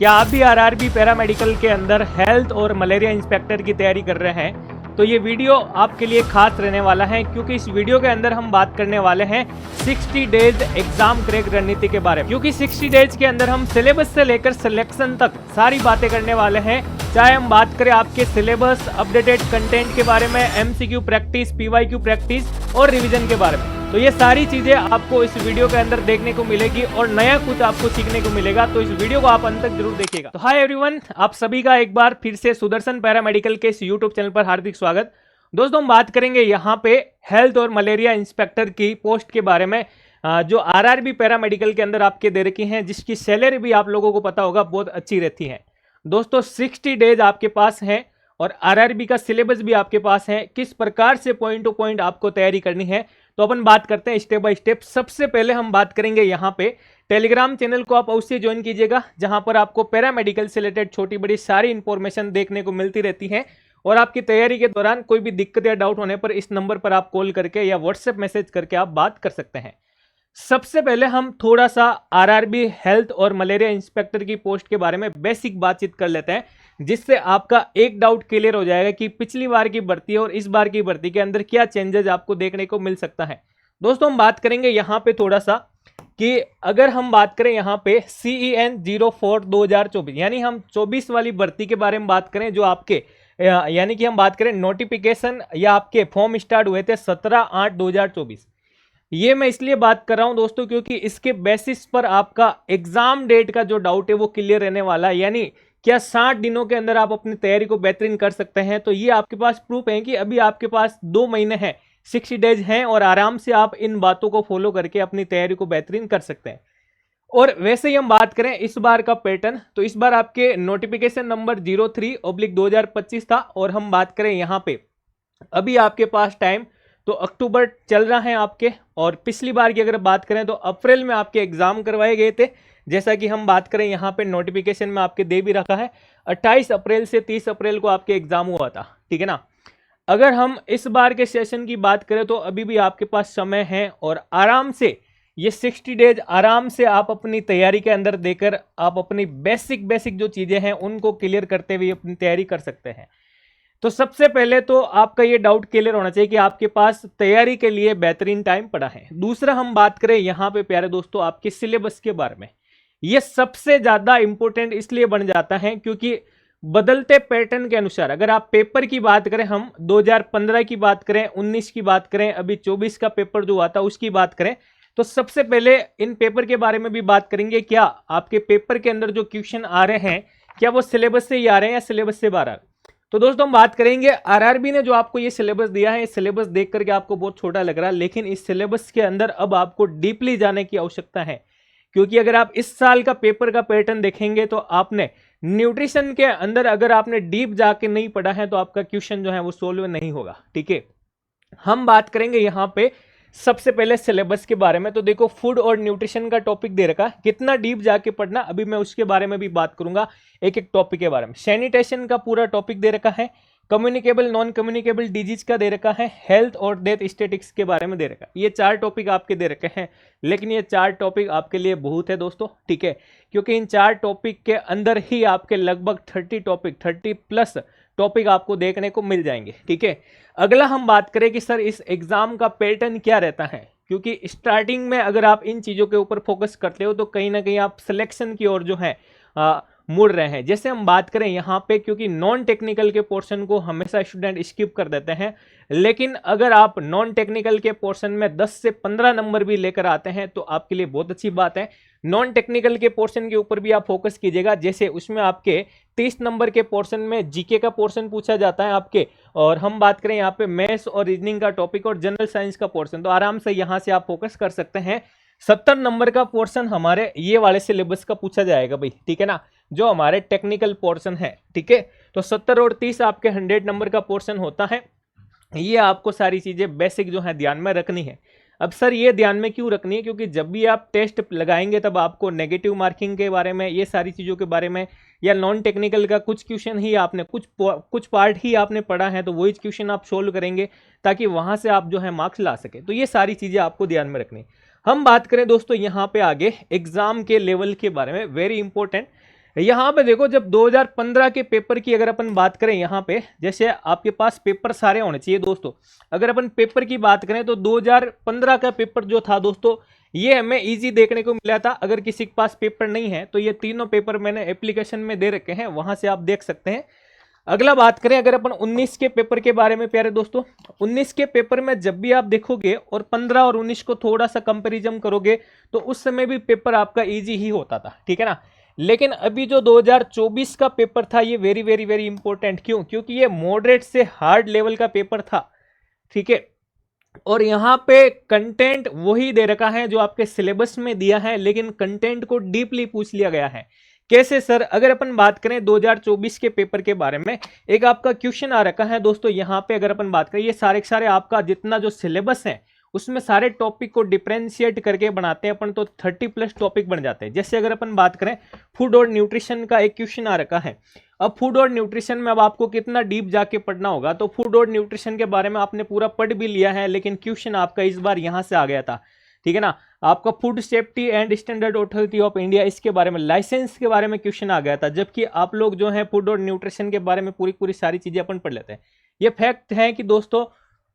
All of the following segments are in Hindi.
क्या आप भी आरआरबी पैरामेडिकल के अंदर हेल्थ और मलेरिया इंस्पेक्टर की तैयारी कर रहे हैं तो ये वीडियो आपके लिए खास रहने वाला है, क्योंकि इस वीडियो के अंदर हम बात करने वाले हैं 60 डेज एग्जाम क्रैक रणनीति के बारे में। क्योंकि 60 डेज के अंदर हम सिलेबस से लेकर सिलेक्शन तक सारी बातें करने वाले हैं। चाहे हम बात करें आपके सिलेबस, अपडेटेड कंटेंट के बारे में, एमसीक्यू प्रैक्टिस, पीवाईक्यू प्रैक्टिस और रिवीजन के बारे में, तो ये सारी चीजें आपको इस वीडियो के अंदर देखने को मिलेगी और नया कुछ आपको सीखने को मिलेगा। तो इस वीडियो को आप अंत तक जरूर देखिएगा। तो हाय एवरीवन, आप सभी का एक बार फिर से सुदर्शन पैरामेडिकल के इस यूट्यूब चैनल पर हार्दिक स्वागत। दोस्तों, हम बात करेंगे यहाँ पे हेल्थ और मलेरिया इंस्पेक्टर की पोस्ट के बारे में, जो आरआरबी पैरामेडिकल के अंदर आपके दे रखी हैं, जिसकी सैलरी भी आप लोगों को पता होगा बहुत अच्छी रहती है। दोस्तों 60 डेज आपके पास है और आरआरबी का सिलेबस भी आपके पास है। किस प्रकार से पॉइंट टू पॉइंट आपको तैयारी करनी है, तो अपन बात करते हैं स्टेप बाय स्टेप। सबसे पहले हम बात करेंगे यहाँ पे टेलीग्राम चैनल को आप अवश्य ज्वाइन कीजिएगा, जहां पर आपको पैरामेडिकल से रिलेटेड छोटी बड़ी सारी इंफॉर्मेशन देखने को मिलती रहती है। और आपकी तैयारी के दौरान कोई भी दिक्कत या डाउट होने पर इस नंबर पर आप कॉल करके या व्हाट्सएप मैसेज करके आप बात कर सकते हैं। सबसे पहले हम थोड़ा सा आरआरबी हेल्थ और मलेरिया इंस्पेक्टर की पोस्ट के बारे में बेसिक बातचीत कर लेते हैं, जिससे आपका एक डाउट क्लियर हो जाएगा कि पिछली बार की भर्ती और इस बार की भर्ती के अंदर क्या चेंजेस आपको देखने को मिल सकता है। दोस्तों हम बात करेंगे यहाँ पे थोड़ा सा कि अगर हम बात करें यहाँ पे CEN 04 2024, यानी हम 24 वाली भर्ती के बारे में बात करें, जो आपके यानी कि हम बात करें नोटिफिकेशन या आपके फॉर्म स्टार्ट हुए थे 17/8/2024। ये मैं इसलिए बात कर रहा हूं दोस्तों, क्योंकि इसके बेसिस पर आपका एग्जाम डेट का जो डाउट है वो क्लियर रहने वाला है। यानी क्या 60 दिनों के अंदर आप अपनी तैयारी को बेहतरीन कर सकते हैं, तो ये आपके पास प्रूफ है कि अभी आपके पास 2 महीने हैं, 60 डेज हैं और आराम से आप इन बातों को फॉलो करके अपनी तैयारी को बेहतरीन कर सकते हैं। और वैसे ही हम बात करें इस बार का पैटर्न, तो इस बार आपके नोटिफिकेशन नंबर 03/2025 था। और हम बात करें यहाँ पे अभी आपके पास टाइम तो अक्टूबर चल रहा है आपके, और पिछली बार की अगर बात करें तो अप्रैल में आपके एग्जाम करवाए गए थे। जैसा कि हम बात करें यहाँ पे नोटिफिकेशन में आपके दे भी रखा है 28 अप्रैल से 30 अप्रैल को आपके एग्जाम हुआ था, ठीक है ना। अगर हम इस बार के सेशन की बात करें तो अभी भी आपके पास समय है और आराम से ये 60 डेज आराम से आप अपनी तैयारी के अंदर देकर आप अपनी बेसिक जो चीजें हैं उनको क्लियर करते हुए अपनी तैयारी कर सकते हैं। तो सबसे पहले तो आपका ये डाउट क्लियर होना चाहिए कि आपके पास तैयारी के लिए बेहतरीन टाइम पड़ा है। दूसरा हम बात करें यहाँ पे प्यारे दोस्तों आपके सिलेबस के बारे में, ये सबसे ज्यादा इंपॉर्टेंट इसलिए बन जाता है क्योंकि बदलते पैटर्न के अनुसार, अगर आप पेपर की बात करें, हम 2015 की बात करें, 19 की बात करें, अभी 24 का पेपर जो हुआ था उसकी बात करें, तो सबसे पहले इन पेपर के बारे में भी बात करेंगे। क्या आपके पेपर के अंदर जो क्वेश्चन आ रहे हैं क्या वो सिलेबस से ही आ रहे हैं या सिलेबस से बाहर आ रहे हैं। तो दोस्तों हम बात करेंगे आरआरबी ने जो आपको ये सिलेबस दिया है, सिलेबस देख करके आपको बहुत छोटा लग रहा है, लेकिन इस सिलेबस के अंदर अब आपको डीपली जाने की आवश्यकता है। क्योंकि अगर आप इस साल का पेपर का पैटर्न देखेंगे तो आपने न्यूट्रिशन के अंदर अगर आपने डीप जाके नहीं पढ़ा है तो आपका क्वेश्चन जो है वो सोल्व नहीं होगा, ठीक है। हम बात करेंगे यहाँ पे सबसे पहले सिलेबस के बारे में। तो देखो फूड और न्यूट्रिशन का टॉपिक दे रखा है, कितना डीप जाके पढ़ना अभी मैं उसके बारे में भी बात करूंगा, एक एक टॉपिक के बारे में। सैनिटेशन का पूरा टॉपिक दे रखा है, कम्युनिकेबल नॉन कम्युनिकेबल डिजीज का दे रखा है, हेल्थ और डेथ स्टेटिक्स के बारे में दे रखा है। ये 4 टॉपिक आपके दे रखे हैं, लेकिन ये 4 टॉपिक आपके लिए बहुत है दोस्तों, ठीक है, क्योंकि इन 4 टॉपिक के अंदर ही आपके लगभग 30 प्लस टॉपिक आपको देखने को मिल जाएंगे, ठीक है। अगला हम बात करें कि सर इस एग्जाम का पैटर्न क्या रहता है, क्योंकि स्टार्टिंग में अगर आप इन चीजों के ऊपर फोकस करते हो तो कहीं ना कहीं आप सिलेक्शन की ओर जो है मुड़ रहे हैं। जैसे हम बात करें यहाँ पे, क्योंकि नॉन टेक्निकल के पोर्शन को हमेशा स्टूडेंट स्किप कर देते हैं, लेकिन अगर आप नॉन टेक्निकल के पोर्शन में 10 से 15 नंबर भी लेकर आते हैं तो आपके लिए बहुत अच्छी बात है। नॉन टेक्निकल के पोर्शन के ऊपर भी आप फोकस कीजिएगा, जैसे उसमें आपके 30 नंबर के पोर्शन में जीके का पोर्शन पूछा जाता है आपके, और हम बात करें यहाँ पे मैथ्स और रीजनिंग का टॉपिक और जनरल साइंस का पोर्शन, तो आराम से यहाँ से आप फोकस कर सकते हैं। 70 नंबर का पोर्शन हमारे ये वाले सिलेबस का पूछा जाएगा भाई, ठीक है ना, जो हमारे टेक्निकल पोर्शन है, ठीक है। तो 70 और 30 आपके 100 नंबर का पोर्शन होता है। ये आपको सारी चीजें बेसिक जो है ध्यान में रखनी है। अब सर ये ध्यान में क्यों रखनी है, क्योंकि जब भी आप टेस्ट लगाएंगे तब आपको नेगेटिव मार्किंग के बारे में, ये सारी चीज़ों के बारे में, या नॉन टेक्निकल का कुछ क्वेश्चन ही आपने कुछ पार्ट ही आपने पढ़ा है तो वही क्वेश्चन आप सोल्व करेंगे ताकि वहां से आप जो है मार्क्स ला सके। तो ये सारी चीज़ें आपको ध्यान में रखनी। हम बात करें दोस्तों यहाँ पे आगे एग्जाम के लेवल के बारे में, वेरी इंपॉर्टेंट। यहाँ पे देखो, जब 2015 के पेपर की अगर अपन बात करें, यहाँ पे जैसे आपके पास पेपर सारे होने चाहिए दोस्तों। अगर अपन पेपर की बात करें तो 2015 का पेपर जो था दोस्तों, ये हमें इजी देखने को मिला था। अगर किसी के पास पेपर नहीं है तो ये तीनों पेपर मैंने एप्लीकेशन में दे रखे हैं, वहां से आप देख सकते हैं। अगला बात करें अगर अपन 19 के पेपर के बारे में प्यारे दोस्तों, 19 के पेपर में जब भी आप देखोगे और 15 और 19 को थोड़ा सा कंपेरिजन करोगे तो उस समय भी पेपर आपका इजी ही होता था, ठीक है ना। लेकिन अभी जो 2024 का पेपर था ये वेरी वेरी वेरी इंपॉर्टेंट, क्यों? क्योंकि ये मॉडरेट से हार्ड लेवल का पेपर था, ठीक है। और यहाँ पे कंटेंट वही दे रखा है जो आपके सिलेबस में दिया है, लेकिन कंटेंट को डीपली पूछ लिया गया है। कैसे सर? अगर अपन बात करें 2024 के पेपर के बारे में, एक आपका क्वेश्चन आ रखा है दोस्तों यहाँ पे। अगर अपन बात करें, ये सारे सारे आपका जितना जो सिलेबस है उसमें सारे टॉपिक को डिफरेंशिएट करके बनाते हैं अपन, तो 30+ टॉपिक बन जाते हैं। जैसे अगर अपन बात करें फूड और न्यूट्रिशन का एक क्वेश्चन आ रखा है। अब फूड और न्यूट्रिशन में अब आपको कितना डीप जाके पढ़ना होगा, तो फूड और न्यूट्रिशन के बारे में आपने पूरा पढ़ भी लिया है, लेकिन क्वेश्चन आपका इस बार यहां से आ गया था, ठीक है ना। आपका food safety and standard authority of India, इसके बारे में लाइसेंस के बारे में क्वेश्चन आ गया था। जबकि आप लोग जो है फूड और न्यूट्रिशन के बारे में पूरी पूरी सारी चीजें अपन पढ़ लेते हैं। ये फैक्ट है कि दोस्तों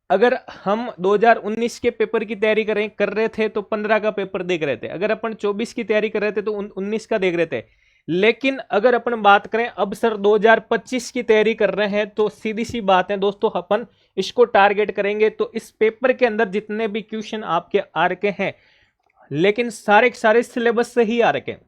अगर हम 2019 के पेपर की तैयारी कर रहे थे तो 15 का पेपर देख रहे थे। अगर अपन 24 की तैयारी कर रहे थे तो 19 का देख रहे थे। लेकिन अगर अपन बात करें अब सर 2025 की तैयारी कर रहे हैं, तो सीधी सी बात है दोस्तों, अपन इसको टारगेट करेंगे। तो इस पेपर के अंदर जितने भी क्वेश्चन आपके आ रखे हैं, लेकिन सारे सारे सिलेबस से ही आ रखे हैं,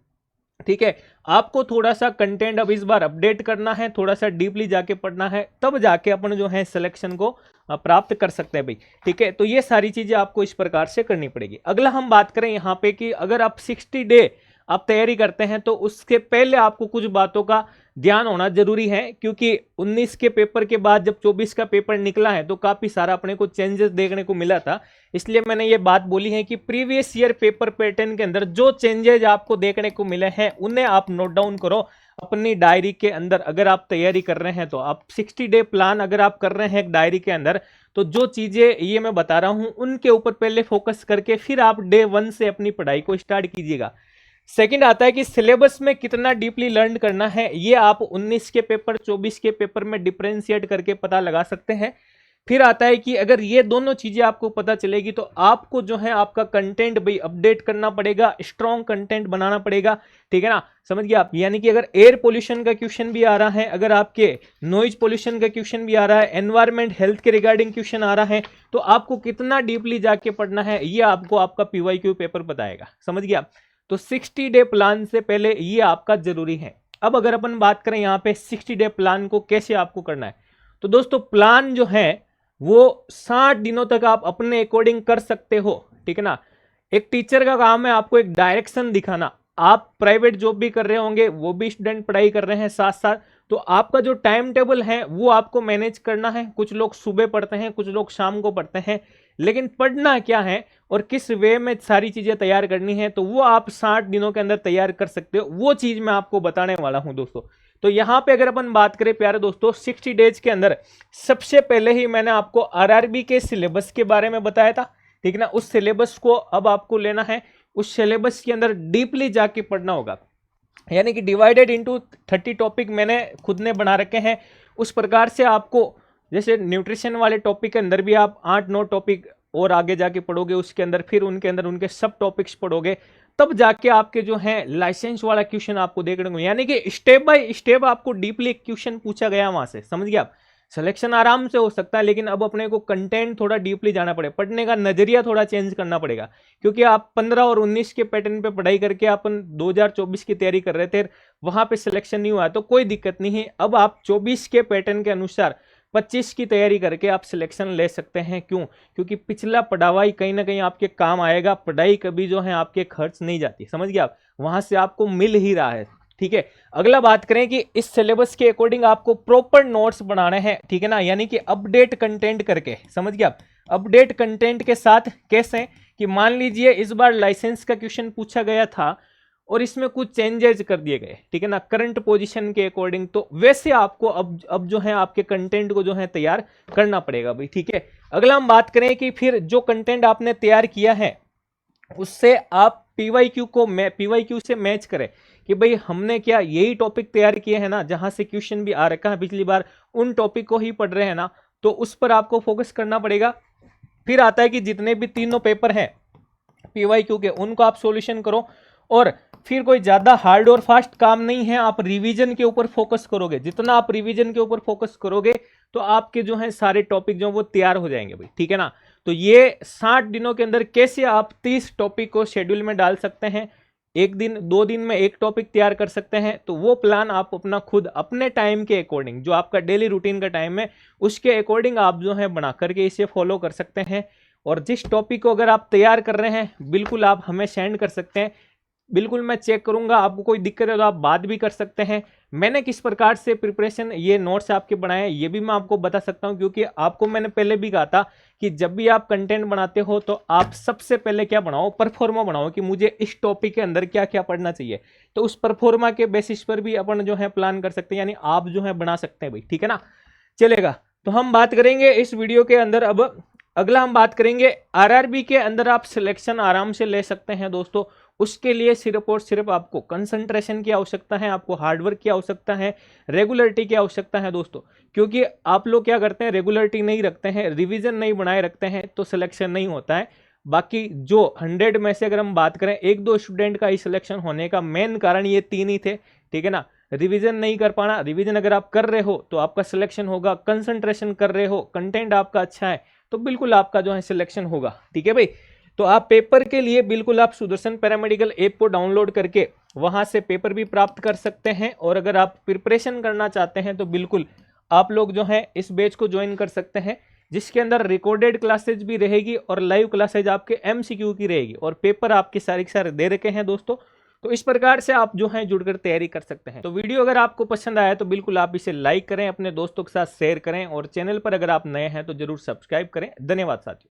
ठीक है। आपको थोड़ा सा कंटेंट अब इस बार अपडेट करना है, थोड़ा सा डीपली जाके पढ़ना है, तब जाके अपन जो है सिलेक्शन को प्राप्त कर सकते हैं भाई, ठीक है। तो ये सारी चीजें आपको इस प्रकार से करनी पड़ेगी। अगला हम बात करें यहाँ पे कि अगर आप 60 डे आप तैयारी करते हैं तो उसके पहले आपको कुछ बातों का ध्यान होना जरूरी है, क्योंकि 19 के पेपर के बाद जब 24 का पेपर निकला है तो काफी सारा अपने को चेंजेस देखने को मिला था। इसलिए मैंने ये बात बोली है कि प्रीवियस ईयर पेपर पैटर्न के अंदर जो चेंजेस आपको देखने को मिले हैं उन्हें आप नोट डाउन करो अपनी डायरी के अंदर। अगर आप तैयारी कर रहे हैं तो आप 60 डे प्लान अगर आप कर रहे हैं एक डायरी के अंदर, तो जो चीजें ये मैं बता रहा हूं उनके ऊपर पहले फोकस करके फिर आप डे 1 से अपनी पढ़ाई को स्टार्ट कीजिएगा। सेकंड आता है कि सिलेबस में कितना डीपली लर्न करना है, ये आप 19 के पेपर 24 के पेपर में डिफरेंशिएट करके पता लगा सकते हैं। फिर आता है कि अगर ये दोनों चीजें आपको पता चलेगी तो आपको जो है आपका कंटेंट भाई अपडेट करना पड़ेगा, स्ट्रॉन्ग कंटेंट बनाना पड़ेगा, ठीक है ना। समझ गए आप? यानी कि अगर एयर पोल्यूशन का क्वेश्चन भी आ रहा है, अगर आपके नॉइज पोल्यूशन का क्वेश्चन भी आ रहा है, एनवायरमेंट हेल्थ के रिगार्डिंग क्वेश्चन आ रहा है, तो आपको कितना डीपली जाके पढ़ना है ये आपको आपका PYQ पेपर बताएगा। समझ गए आप? तो 60 डे प्लान से पहले ये आपका जरूरी है। अब अगर अपन बात करें यहाँ पे 60 डे प्लान को कैसे आपको करना है, तो दोस्तों प्लान जो है वो 60 दिनों तक आप अपने अकॉर्डिंग कर सकते हो, ठीक है ना। एक टीचर का काम है आपको एक डायरेक्शन दिखाना। आप प्राइवेट जॉब भी कर रहे होंगे, वो भी स्टूडेंट पढ़ाई कर रहे हैं साथ साथ, तो आपका जो टाइम टेबल है वो आपको मैनेज करना है। कुछ लोग सुबह पढ़ते हैं, कुछ लोग शाम को पढ़ते हैं, लेकिन पढ़ना क्या है और किस वे में सारी चीजें तैयार करनी है, तो वो आप 60 दिनों के अंदर तैयार कर सकते हो। वो चीज मैं आपको बताने वाला हूं दोस्तों। तो यहां पे अगर अपन बात करें प्यारे दोस्तों 60 डेज के अंदर, सबसे पहले ही मैंने आपको RRB के सिलेबस के बारे में बताया था, ठीक है ना। उस सिलेबस को अब आपको लेना है, उस सिलेबस के अंदर डीपली जाके पढ़ना होगा। यानी कि डिवाइडेड इनटू 30 टॉपिक मैंने खुद ने बना रखे हैं। उस प्रकार से आपको जैसे न्यूट्रिशन वाले टॉपिक के अंदर भी आप 8-9 टॉपिक और आगे जाके पढ़ोगे, उसके अंदर फिर उनके अंदर उनके सब टॉपिक्स पढ़ोगे, तब जाके आपके जो है लाइसेंस वाला क्वेश्चन आपको देखने को, यानी कि स्टेप बाय स्टेप आपको डीपली क्वेश्चन पूछा गया वहां से। समझ गए आप? सिलेक्शन आराम से हो सकता है, लेकिन अब अपने को कंटेंट थोड़ा डीपली जाना पड़ेगा, पढ़ने का नजरिया थोड़ा चेंज करना पड़ेगा। क्योंकि आप 15 और 19 के पैटर्न पे पढ़ाई करके अपन 2024 की तैयारी कर रहे थे, वहां पे सिलेक्शन नहीं हुआ तो कोई दिक्कत नहीं है। अब आप 24 के पैटर्न के अनुसार 25 की तैयारी करके आप सिलेक्शन ले सकते हैं। क्यों? क्योंकि पिछला पढ़ाई कहीं ना कहीं आपके काम आएगा। पढ़ाई कभी जो है आपके खर्च नहीं जाती, समझ गए आप? वहां से आपको मिल ही रहा है, ठीक है। अगला बात करें कि इस सिलेबस के अकॉर्डिंग आपको प्रॉपर नोट्स बनाने हैं, ठीक है ना। यानी कि अपडेट कंटेंट करके, समझ गए आप? अपडेट कंटेंट के साथ कैसे कि मान लीजिए इस बार लाइसेंस का क्वेश्चन पूछा गया था और इसमें कुछ चेंजेस कर दिए गए, ठीक है ना, करंट पोजीशन के अकॉर्डिंग, तो वैसे आपको अब जो है आपके कंटेंट को जो है तैयार करना पड़ेगा भाई, ठीक है। अगला हम बात करें कि फिर जो कंटेंट आपने तैयार किया है उससे आप PYQ से मैच करें कि भाई हमने क्या यही टॉपिक तैयार किए हैं ना, जहां से क्वेश्चन भी आ रखा है पिछली बार, उन टॉपिक को ही पढ़ रहे हैं ना, तो उस पर आपको फोकस करना पड़ेगा। फिर आता है कि जितने भी तीनों पेपर हैं PYQ के, उनको आप सॉल्यूशन करो, और फिर कोई ज्यादा हार्ड और फास्ट काम नहीं है, आप रिवीजन के ऊपर फोकस करोगे। जितना आप रिवीजन के ऊपर फोकस करोगे तो आपके जो है सारे टॉपिक जो वो तैयार हो जाएंगे भाई, ठीक है ना। तो ये 60 दिनों के अंदर कैसे आप 30 टॉपिक को शेड्यूल में डाल सकते हैं, एक दिन 2 दिन में एक टॉपिक तैयार कर सकते हैं, तो वो प्लान आप अपना खुद अपने टाइम के अकॉर्डिंग, जो आपका डेली रूटीन का टाइम है उसके अकॉर्डिंग आप जो है बना करके इसे फॉलो कर सकते हैं। और जिस टॉपिक को अगर आप तैयार कर रहे हैं बिल्कुल आप हमें सेंड कर सकते हैं, बिल्कुल मैं चेक करूंगा। आपको कोई दिक्कत है तो आप बात भी कर सकते हैं। मैंने किस प्रकार से प्रिपरेशन ये नोट्स आपके बनाए हैं ये भी मैं आपको बता सकता हूं, क्योंकि आपको मैंने पहले भी कहा था कि जब भी आप कंटेंट बनाते हो तो आप सबसे पहले क्या बनाओ, परफॉर्मा बनाओ, कि मुझे इस टॉपिक के अंदर क्या क्या पढ़ना चाहिए। तो उस परफॉर्मा के बेसिस पर भी अपन जो है प्लान कर सकते हैं, यानी आप जो है बना सकते हैं भाई, ठीक है ना। चलेगा, तो हम बात करेंगे इस वीडियो के अंदर। अब अगला हम बात करेंगे RRB के अंदर आप सिलेक्शन आराम से ले सकते हैं दोस्तों। उसके लिए सिर्फ और सिर्फ आपको कंसंट्रेशन की आवश्यकता है, आपको हार्डवर्क की आवश्यकता है, रेगुलरिटी की आवश्यकता है दोस्तों। क्योंकि आप लोग क्या करते हैं, रेगुलरिटी नहीं रखते हैं, रिवीजन नहीं बनाए रखते हैं, तो सिलेक्शन नहीं होता है। बाकी जो 100 में से अगर हम बात करें 1-2 स्टूडेंट का ही सिलेक्शन होने का मेन कारण ये 3 ही थे, ठीक है ना। रिवीजन नहीं कर पाना, रिवीजन अगर आप कर रहे हो तो आपका सिलेक्शन होगा, कंसंट्रेशन कर रहे हो, कंटेंट आपका अच्छा है तो बिल्कुल आपका जो है सिलेक्शन होगा, ठीक है भाई। तो आप पेपर के लिए बिल्कुल आप सुदर्शन पैरामेडिकल ऐप को डाउनलोड करके वहां से पेपर भी प्राप्त कर सकते हैं। और अगर आप प्रिपरेशन करना चाहते हैं तो बिल्कुल आप लोग जो है इस बैच को ज्वाइन कर सकते हैं, जिसके अंदर रिकॉर्डेड क्लासेज भी रहेगी और लाइव क्लासेज आपके MCQ की रहेगी, और पेपर आपके सारे के सारे दे रखे हैं दोस्तों। तो इस प्रकार से आप जो है जुड़कर तैयारी कर सकते हैं। तो वीडियो अगर आपको पसंद आया तो बिल्कुल आप इसे लाइक करें, अपने दोस्तों के साथ शेयर करें, और चैनल पर अगर आप नए हैं तो जरूर सब्सक्राइब करें। धन्यवाद साथियों।